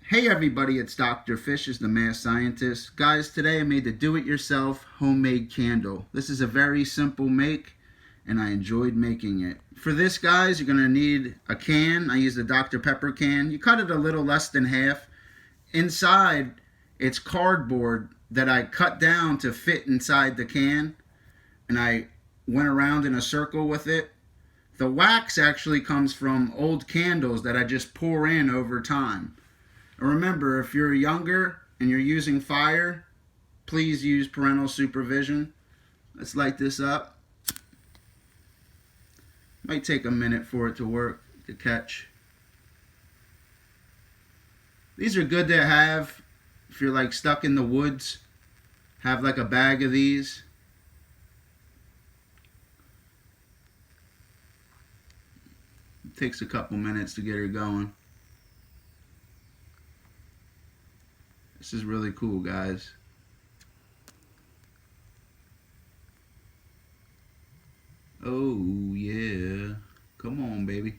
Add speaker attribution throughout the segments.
Speaker 1: Hey everybody, it's Dr. Fish, is the Masked Scientist. Guys, today I made the do-it-yourself homemade candle. This is a very simple make, and I enjoyed making it. For this, guys, you're going to need a can. I used a Dr. Pepper can. You cut it a little less than half. Inside, it's cardboard that I cut down to fit inside the can, and I went around in a circle with it. The wax actually comes from old candles that I just pour in over time. Remember, if you're younger and you're using fire, please use parental supervision. Let's light this up. Might take a minute for it to work, to catch. These are good to have if you're like stuck in the woods. Have like a bag of these. It takes a couple minutes to get her going. This is really cool, guys. Oh, yeah. Come on, baby.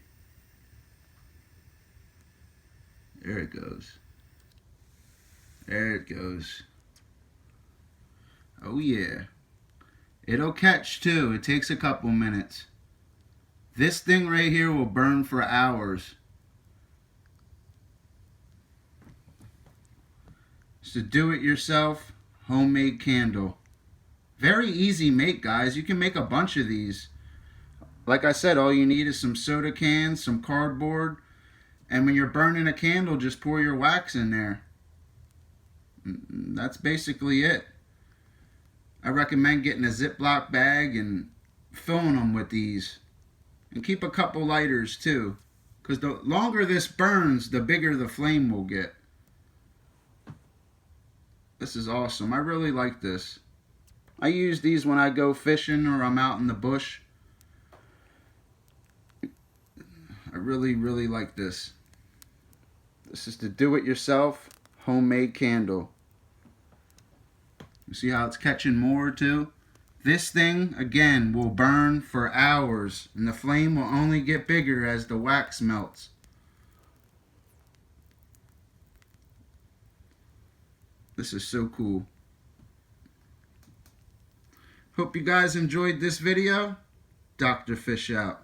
Speaker 1: There it goes. There it goes. Oh, yeah. It'll catch, too. It takes a couple minutes. This thing right here will burn for hours. It's a do-it-yourself homemade candle. Very easy make, guys. You can make a bunch of these. Like I said, all you need is some soda cans, some cardboard, and when you're burning a candle, just pour your wax in there. That's basically it. I recommend getting a Ziploc bag and filling them with these. And keep a couple lighters too, because the longer this burns, the bigger the flame will get. This is awesome. I really like this. I use these when I go fishing or I'm out in the bush. I really like this. This is the do-it-yourself homemade candle. You see how it's catching more too? This thing, again, will burn for hours, and the flame will only get bigger as the wax melts. This is so cool. Hope you guys enjoyed this video. Dr. Fish out.